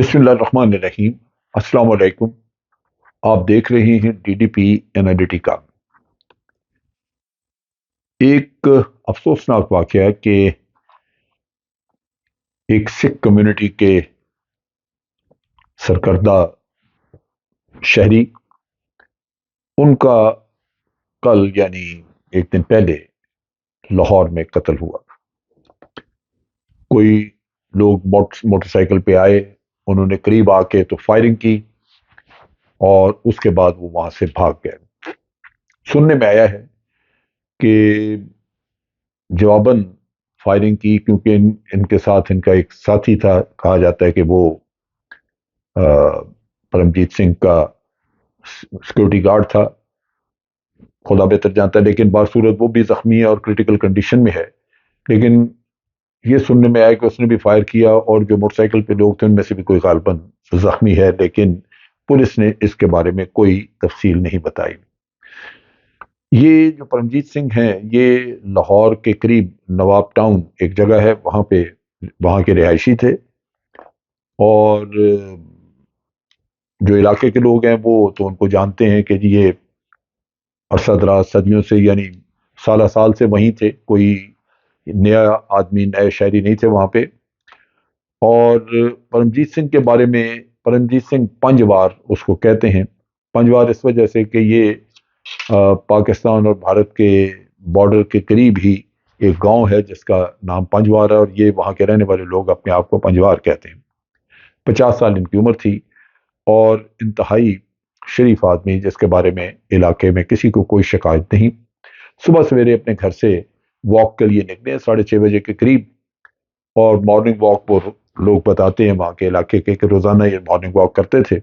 بسم اللہ الرحمن الرحیم۔ السلام علیکم۔ آپ دیکھ رہے ہیں ڈی ڈی پی انالیٹیکا۔ ایک افسوسناک واقعہ ہے کہ ایک سکھ کمیونٹی کے سرکردہ شہری، ان کا کل یعنی ایک دن پہلے لاہور میں قتل ہوا۔ کوئی لوگ موٹر سائیکل پہ آئے، انہوں نے قریب آ کے تو فائرنگ کی اور اس کے بعد وہ وہاں سے بھاگ گئے۔ سننے میں آیا ہے کہ جواباً فائرنگ کی، کیونکہ ان کے ساتھ ان کا ایک ساتھی تھا، کہا جاتا ہے کہ وہ پرمجیت سنگھ کا سیکورٹی گارڈ تھا، خدا بہتر جانتا ہے، لیکن بصورت وہ بھی زخمی ہے اور کریٹیکل کنڈیشن میں ہے۔ لیکن یہ سننے میں آیا کہ اس نے بھی فائر کیا اور جو موٹر سائیکل پہ لوگ تھے ان میں سے بھی کوئی غالباً زخمی ہے، لیکن پولیس نے اس کے بارے میں کوئی تفصیل نہیں بتائی۔ یہ جو پرمجیت سنگھ ہیں یہ لاہور کے قریب نواب ٹاؤن ایک جگہ ہے، وہاں کے رہائشی تھے، اور جو علاقے کے لوگ ہیں وہ تو ان کو جانتے ہیں کہ جی یہ عرصہ دراز صدیوں سے یعنی سالہ سال سے وہیں تھے، کوئی نیا آدمی نئے شہری نہیں تھے وہاں پہ۔ اور پرمجیت سنگھ کے بارے میں، پرمجیت سنگھ پنجوار اس کو کہتے ہیں۔ پنجوار اس وجہ سے کہ یہ پاکستان اور بھارت کے بارڈر کے قریب ہی ایک گاؤں ہے جس کا نام پنجوار ہے، اور یہ وہاں کے رہنے والے لوگ اپنے آپ کو پنجوار کہتے ہیں۔ 50 سال ان کی عمر تھی اور انتہائی شریف آدمی، جس کے بارے میں علاقے میں کسی کو کوئی شکایت نہیں۔ صبح سویرے اپنے گھر سے واک کے لیے نکلے 6:30 بجے کے قریب، اور مارننگ واک وہ لوگ بتاتے ہیں وہاں کے علاقے کے کہ روزانہ یہ مارننگ واک کرتے تھے۔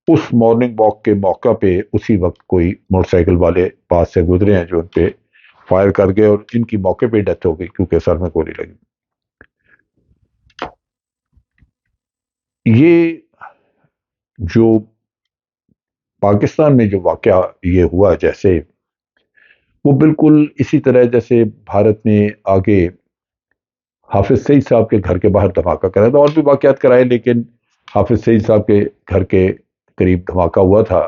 اس مارننگ واک کے موقع پہ اسی وقت کوئی موٹر سائیکل والے پاس سے گزرے ہیں جو ان پہ فائر کر گئے، اور ان کی موقع پہ ڈیتھ ہو گئی کیونکہ سر میں گولی لگی۔ یہ جو پاکستان میں جو واقعہ یہ ہوا، جیسے وہ بالکل اسی طرح جیسے بھارت نے آگے حافظ سعید صاحب کے گھر کے باہر دھماکہ کرایا تھا، اور بھی واقعات کرائے، لیکن حافظ سعید صاحب کے گھر کے قریب دھماکہ ہوا تھا،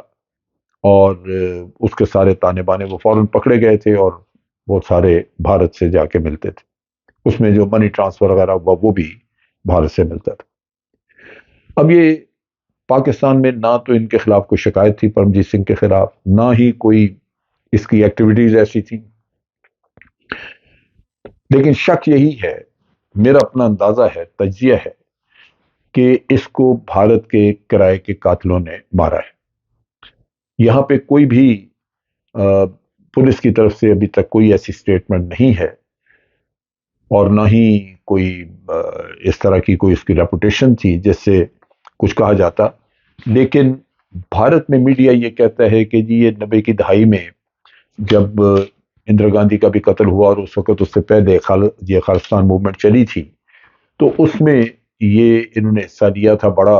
اور اس کے سارے تانے بانے وہ فوراً پکڑے گئے تھے، اور وہ سارے بھارت سے جا کے ملتے تھے۔ اس میں جو منی ٹرانسفر وغیرہ ہوا وہ بھی بھارت سے ملتا تھا۔ اب یہ پاکستان میں نہ تو ان کے خلاف کوئی شکایت تھی پرمجیت سنگھ کے خلاف، نہ ہی کوئی اس کی ایکٹیویٹیز ایسی تھی، لیکن شک یہی ہے، میرا اپنا اندازہ ہے، تجزیہ ہے، کہ اس کو بھارت کے کرائے کے قاتلوں نے مارا ہے۔ یہاں پہ کوئی بھی پولیس کی طرف سے ابھی تک کوئی ایسی سٹیٹمنٹ نہیں ہے، اور نہ ہی کوئی اس طرح کی کوئی اس کی ریپوٹیشن تھی جس سے کچھ کہا جاتا۔ لیکن بھارت میں میڈیا یہ کہتا ہے کہ جی یہ 90 کی دہائی میں جب اندرا گاندھی کا بھی قتل ہوا، اور اس وقت اس سے پہلے یہ خالصتان موومنٹ چلی تھی، تو اس میں یہ انہوں نے حصہ لیا تھا بڑا،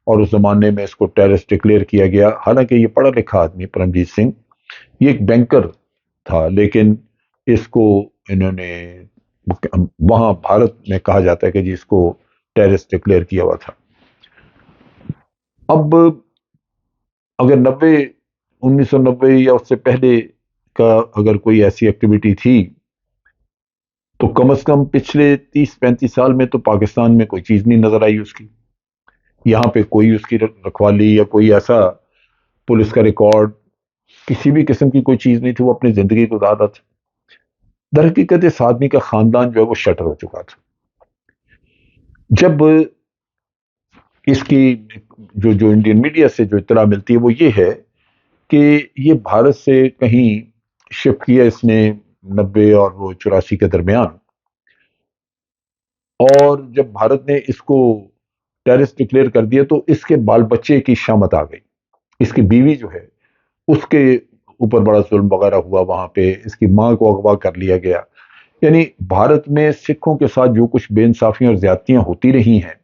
اور اس زمانے میں اس کو ٹیررسٹ ڈکلیئر کیا گیا۔ حالانکہ یہ پڑھا لکھا آدمی پرمجیت سنگھ، یہ ایک بینکر تھا، لیکن اس کو انہوں نے وہاں بھارت میں کہا جاتا ہے کہ جی اس کو ٹیررسٹ ڈکلیئر کیا ہوا تھا۔ اب اگر 1990 یا اس سے پہلے کا اگر کوئی ایسی ایکٹیویٹی تھی، تو کم از کم پچھلے 30-35 سال میں تو پاکستان میں کوئی چیز نہیں نظر آئی اس کی۔ یہاں پہ کوئی اس کی رکھوالی یا کوئی ایسا پولیس کا ریکارڈ، کسی بھی قسم کی کوئی چیز نہیں تھی، وہ اپنی زندگی گزارا تھا۔ در حقیقت اس آدمی کا خاندان جو ہے وہ شٹر ہو چکا تھا۔ جب اس کی جو انڈین میڈیا سے جو اطلاع ملتی ہے وہ یہ ہے کہ یہ بھارت سے کہیں شفٹ کیا اس نے 90 اور وہ 84 کے درمیان، اور جب بھارت نے اس کو ٹیررسٹ ڈکلیئر کر دیا تو اس کے بال بچے کی شامت آ گئی۔ اس کی بیوی جو ہے اس کے اوپر بڑا ظلم وغیرہ ہوا، وہاں پہ اس کی ماں کو اغوا کر لیا گیا۔ یعنی بھارت میں سکھوں کے ساتھ جو کچھ بے انصافیاں اور زیادتیاں ہوتی رہی ہیں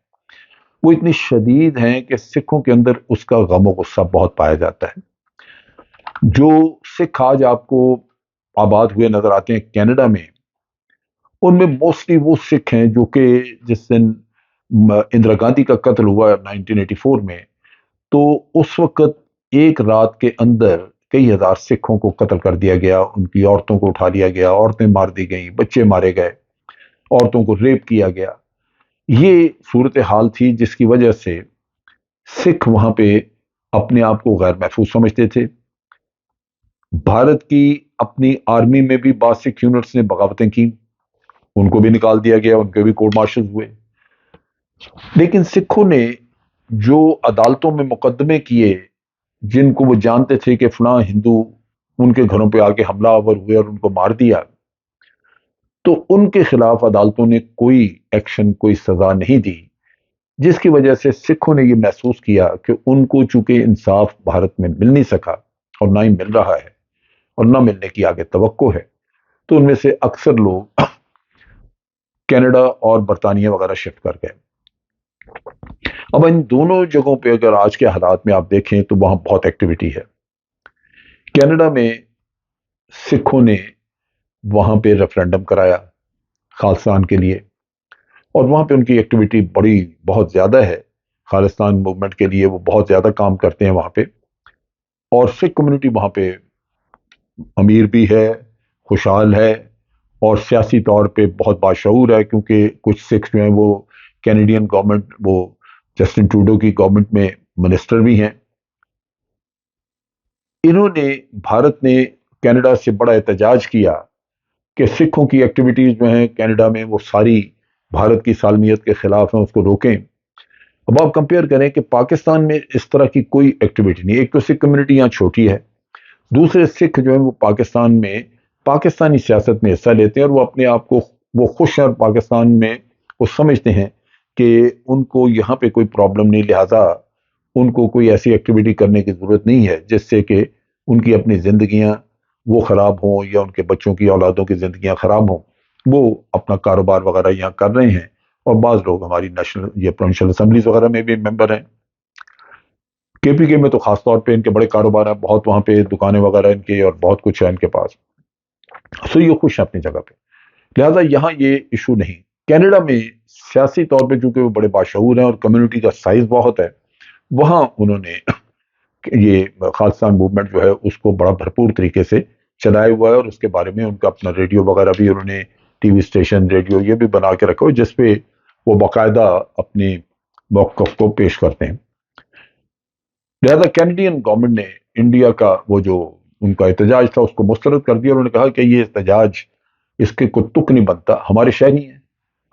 وہ اتنی شدید ہیں کہ سکھوں کے اندر اس کا غم و غصہ بہت پایا جاتا ہے۔ جو سکھ آج آپ کو آباد ہوئے نظر آتے ہیں کینیڈا میں، ان میں موسٹلی وہ سکھ ہیں جو کہ جس دن اندرا گاندھی کا قتل ہوا 1984 میں، تو اس وقت ایک رات کے اندر کئی ہزار سکھوں کو قتل کر دیا گیا، ان کی عورتوں کو اٹھا لیا گیا، عورتیں مار دی گئیں، بچے مارے گئے، عورتوں کو ریپ کیا گیا۔ یہ صورتحال تھی جس کی وجہ سے سکھ وہاں پہ اپنے آپ کو غیر محفوظ سمجھتے تھے۔ بھارت کی اپنی آرمی میں بھی بعض سکھ یونٹس نے بغاوتیں کی، ان کو بھی نکال دیا گیا، ان کے بھی کورٹ مارشل ہوئے۔ لیکن سکھوں نے جو عدالتوں میں مقدمے کیے، جن کو وہ جانتے تھے کہ فلاں ہندو ان کے گھروں پہ آگے حملہ آور ہوئے اور ان کو مار دیا، تو ان کے خلاف عدالتوں نے کوئی ایکشن، کوئی سزا نہیں دی، جس کی وجہ سے سکھوں نے یہ محسوس کیا کہ ان کو چونکہ انصاف بھارت میں مل نہیں سکا اور نہ ہی مل رہا ہے اور نہ ملنے کی آگے توقع ہے، تو ان میں سے اکثر لوگ کینیڈا اور برطانیہ وغیرہ شفٹ کر گئے۔ اب ان دونوں جگہوں پہ اگر آج کے حالات میں آپ دیکھیں تو وہاں بہت ایکٹیویٹی ہے۔ کینیڈا میں سکھوں نے وہاں پہ ریفرینڈم کرایا خالصان کے لیے، اور وہاں پہ ان کی ایکٹیویٹی بہت زیادہ ہے، خالصان موومنٹ کے لیے وہ بہت زیادہ کام کرتے ہیں وہاں پہ، اور سکھ کمیونٹی وہاں پہ امیر بھی ہے، خوشحال ہے، اور سیاسی طور پہ بہت باشعور ہے، کیونکہ کچھ سکھ جو ہیں وہ کینیڈین گورنمنٹ، وہ جسٹن ٹروڈو کی گورنمنٹ میں منسٹر بھی ہیں۔ انہوں نے، بھارت نے کینیڈا سے بڑا احتجاج کیا کہ سکھوں کی ایکٹیویٹیز جو ہیں کینیڈا میں وہ ساری بھارت کی سالمیت کے خلاف ہیں، اس کو روکیں۔ اب آپ کمپیئر کریں کہ پاکستان میں اس طرح کی کوئی ایکٹیویٹی نہیں، ایک تو سکھ کمیونٹی یہاں چھوٹی ہے، دوسرے سکھ جو ہیں وہ پاکستان میں پاکستانی سیاست میں حصہ لیتے ہیں، اور وہ اپنے آپ کو وہ خوش ہیں، اور پاکستان میں وہ سمجھتے ہیں کہ ان کو یہاں پہ کوئی پرابلم نہیں، لہٰذا ان کو کوئی ایسی ایکٹیویٹی کرنے کی ضرورت نہیں ہے جس سے کہ ان کی اپنی زندگیاں وہ خراب ہوں یا ان کے بچوں کی اولادوں کی زندگیاں خراب ہوں۔ وہ اپنا کاروبار وغیرہ یہاں کر رہے ہیں، اور بعض لوگ ہماری نیشنل یا پروونشل اسمبلیز وغیرہ میں بھی ممبر ہیں۔ کے پی کے میں تو خاص طور پہ ان کے بڑے کاروبار ہیں، بہت وہاں پہ دکانیں وغیرہ ان کے، اور بہت کچھ ہے ان کے پاس، سو یہ خوش ہیں اپنی جگہ پہ، لہٰذا یہاں یہ ایشو نہیں۔ کینیڈا میں سیاسی طور پہ چونکہ وہ بڑے باشعور ہیں اور کمیونٹی کا سائز بہت ہے، وہاں انہوں نے یہ خالصان موومنٹ جو ہے اس کو بڑا بھرپور طریقے سے چلایا ہوا ہے، اور اس کے بارے میں ان کا اپنا ریڈیو وغیرہ بھی، انہوں نے ٹی وی اسٹیشن، ریڈیو یہ بھی بنا کے رکھا ہو جس پہ وہ باقاعدہ اپنی موقف کو پیش کرتے ہیں۔ لہذا کینیڈین گورنمنٹ نے انڈیا کا وہ جو ان کا احتجاج تھا اس کو مسترد کر دیا، انہوں نے کہا کہ یہ احتجاج، اس کے کوئی تک نہیں بنتا، ہمارے شہری ہیں،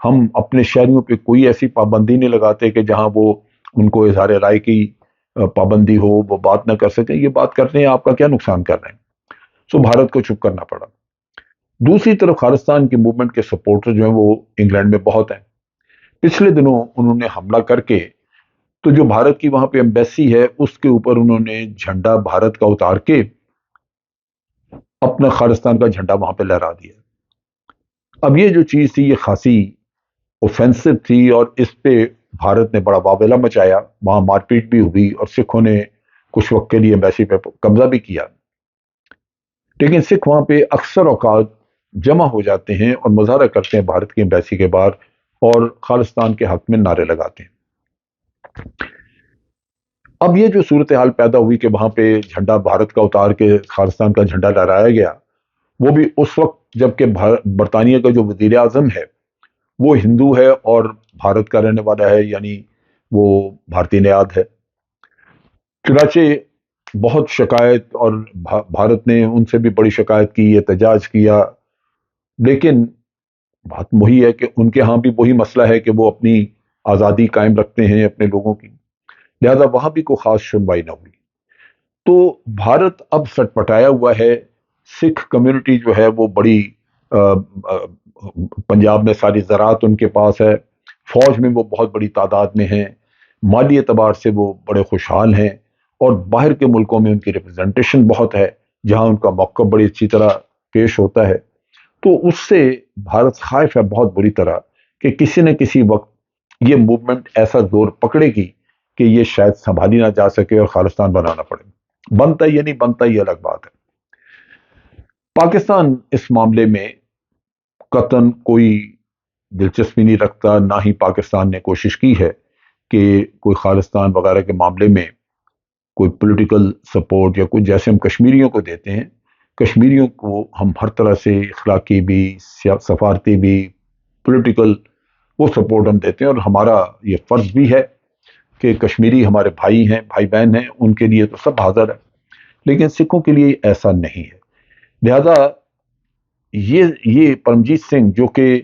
ہم اپنے شہریوں پہ کوئی ایسی پابندی نہیں لگاتے کہ جہاں وہ ان کو اظہار رائے کی پابندی ہو، وہ بات نہ کر سکیں، یہ بات کرتے ہیں آپ کا کیا نقصان کر رہے ہیں۔ سو بھارت کو چپ کرنا پڑا۔ دوسری طرف خالصان کی موومنٹ کے سپورٹر جو ہیں وہ انگلینڈ میں بہت ہیں۔ پچھلے دنوں انہوں نے حملہ کر کے، تو جو بھارت کی وہاں پہ ایمبیسی ہے اس کے اوپر انہوں نے جھنڈا بھارت کا اتار کے اپنا خالصان کا جھنڈا وہاں پہ لہرا دیا۔ اب یہ جو چیز تھی یہ خاصی اوفینسو تھی، اور اس پہ بھارت نے بڑا واویلا مچایا، وہاں مار پیٹ بھی ہوئی، اور سکھوں نے کچھ وقت کے لیے ایمبیسی پہ قبضہ بھی کیا۔ لیکن سکھ وہاں پہ اکثر اوقات جمع ہو جاتے ہیں اور مظاہرہ کرتے ہیں بھارت کی ایمبیسی کے باہر، اور خالصان کے حق میں نعرے لگاتے ہیں۔ اب یہ جو صورتحال پیدا ہوئی کہ وہاں پہ جھنڈا بھارت کا اتار کے خالصان کا جھنڈا لہرایا گیا، وہ بھی اس وقت جب کہ برطانیہ کا جو وزیر اعظم ہے وہ ہندو ہے اور بھارت کا رہنے والا ہے، یعنی وہ بھارتی نیاد ہے۔ چنانچہ بہت شکایت، اور بھارت نے ان سے بھی بڑی شکایت کی، احتجاج کیا، لیکن بات وہی ہے کہ ان کے ہاں بھی وہی مسئلہ ہے کہ وہ اپنی آزادی قائم رکھتے ہیں اپنے لوگوں کی، لہذا وہاں بھی کوئی خاص سنوائی نہ ہوئی۔ تو بھارت اب سٹ پٹایا ہوا ہے، سکھ کمیونٹی جو ہے وہ بڑی پنجاب میں ساری زراعت ان کے پاس ہے، فوج میں وہ بہت بڑی تعداد میں ہیں، مالی اعتبار سے وہ بڑے خوشحال ہیں، اور باہر کے ملکوں میں ان کی ریپرزنٹیشن بہت ہے جہاں ان کا موقف بڑی اچھی طرح پیش ہوتا ہے۔ تو اس سے بھارت خائف ہے بہت بری طرح کہ کسی نہ کسی وقت یہ موومنٹ ایسا زور پکڑے گی کہ یہ شاید سنبھالی نہ جا سکے اور خالصان بنانا پڑے۔ بنتا یا نہیں بنتا یہ الگ بات ہے۔ پاکستان اس معاملے میں قطعاً کوئی دلچسپی نہیں رکھتا، نہ ہی پاکستان نے کوشش کی ہے کہ کوئی خالستان وغیرہ کے معاملے میں کوئی پولیٹیکل سپورٹ یا کوئی جیسے ہم کشمیریوں کو دیتے ہیں، کشمیریوں کو ہم ہر طرح سے اخلاقی بھی، سفارتی بھی، پولیٹیکل وہ سپورٹ ہم دیتے ہیں، اور ہمارا یہ فرض بھی ہے کہ کشمیری ہمارے بھائی ہیں، بھائی بہن ہیں، ان کے لیے تو سب حاضر ہے، لیکن سکھوں کے لیے ایسا نہیں ہے۔ لہذا یہ پرمجیت سنگھ جو کہ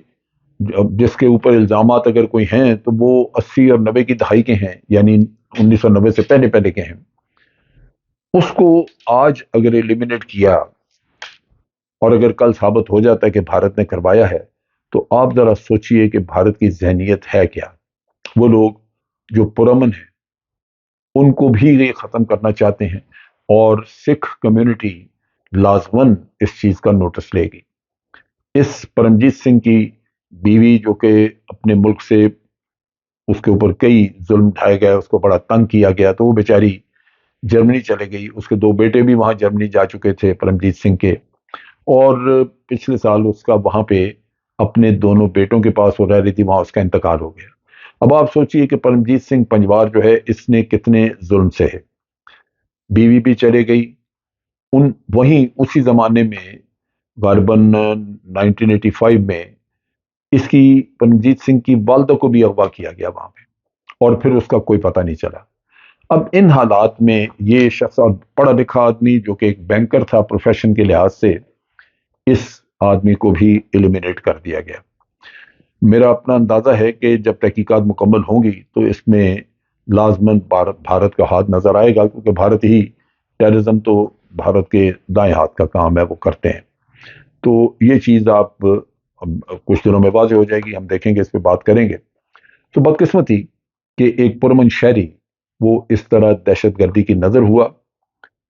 جس کے اوپر الزامات اگر کوئی ہیں تو وہ 80 اور 90 کی دہائی کے ہیں، یعنی 1990 سے پہلے پہلے کے ہیں، اس کو آج اگر ایلیمینیٹ کیا اور اگر کل ثابت ہو جاتا ہے کہ بھارت نے کروایا ہے، تو آپ ذرا سوچئے کہ بھارت کی ذہنیت ہے کیا۔ وہ لوگ جو پرامن ہیں ان کو بھی یہ ختم کرنا چاہتے ہیں، اور سکھ کمیونٹی لازماً اس چیز کا نوٹس لے گی۔ اس پرمجیت سنگھ کی بیوی جو کہ اپنے ملک سے اس کے اوپر کئی ظلم ڈھائے گئے، اس کو بڑا تنگ کیا گیا، تو وہ بیچاری جرمنی چلے گئی۔ اس کے 2 بیٹے بھی وہاں جرمنی جا چکے تھے پرمجیت سنگھ کے، اور پچھلے سال اس کا وہاں پہ اپنے دونوں بیٹوں کے پاس وہ رہ رہی تھی، وہاں اس کا انتقال ہو گیا۔ اب آپ سوچئے کہ پرمجیت سنگھ پنجوار جو ہے اس نے کتنے ظلم سے ہے، بیوی بھی چلے گئی، وہیں اسی زمانے میں غالباً 1985 میں اس کی پرمجیت سنگھ کی والدہ کو بھی اغوا کیا گیا وہاں پہ، اور پھر اس کا کوئی پتہ نہیں چلا۔ اب ان حالات میں یہ شخص، اور پڑھا لکھا آدمی جو کہ ایک بینکر تھا پروفیشن کے لحاظ سے، اس آدمی کو بھی ایلیمینیٹ کر دیا گیا۔ میرا اپنا اندازہ ہے کہ جب تحقیقات مکمل ہوں گی تو اس میں لازماً بھارت کا ہاتھ نظر آئے گا، کیونکہ بھارت ہی ٹیررزم تو بھارت کے دائیں ہاتھ کا کام ہے، وہ کرتے ہیں۔ تو یہ چیز آپ کچھ دنوں میں واضح ہو جائے گی، ہم دیکھیں گے، اس پہ بات کریں گے۔ تو بدقسمتی کہ ایک پرمن شہری وہ اس طرح دہشت گردی کی نظر ہوا،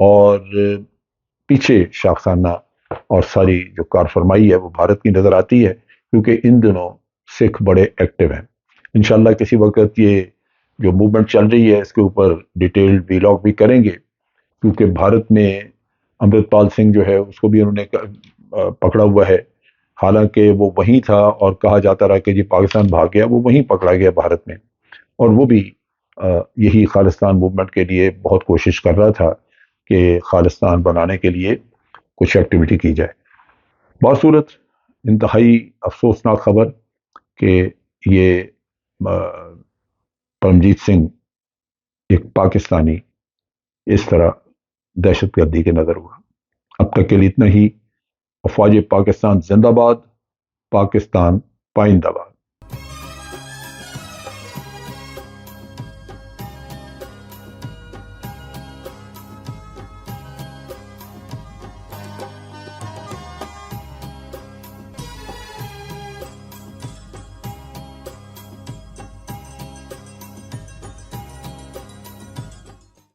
اور پیچھے شاخسانہ اور ساری جو کار فرمائی ہے وہ بھارت کی نظر آتی ہے، کیونکہ ان دنوں سکھ بڑے ایکٹیو ہیں۔ انشاءاللہ کسی وقت یہ جو موومنٹ چل رہی ہے اس کے اوپر ڈیٹیل ویلاگ بھی کریں گے، کیونکہ بھارت میں امرت پال سنگھ جو ہے اس کو بھی انہوں نے پکڑا ہوا ہے، حالانکہ وہ وہیں تھا اور کہا جاتا رہا کہ جی پاکستان بھاگ گیا، وہ وہیں پکڑا گیا بھارت میں، اور وہ بھی یہی خالستان موومنٹ کے لیے بہت کوشش کر رہا تھا کہ خالستان بنانے کے لیے کچھ ایکٹیویٹی کی جائے۔ بصورت انتہائی افسوسناک خبر کہ یہ پرمجیت سنگھ ایک پاکستانی اس طرح دہشت گردی کے نظر ہوا۔ اب تک کے لیے اتنا ہی۔ افواج پاکستان زندہ باد، پاکستان پائندہ باد۔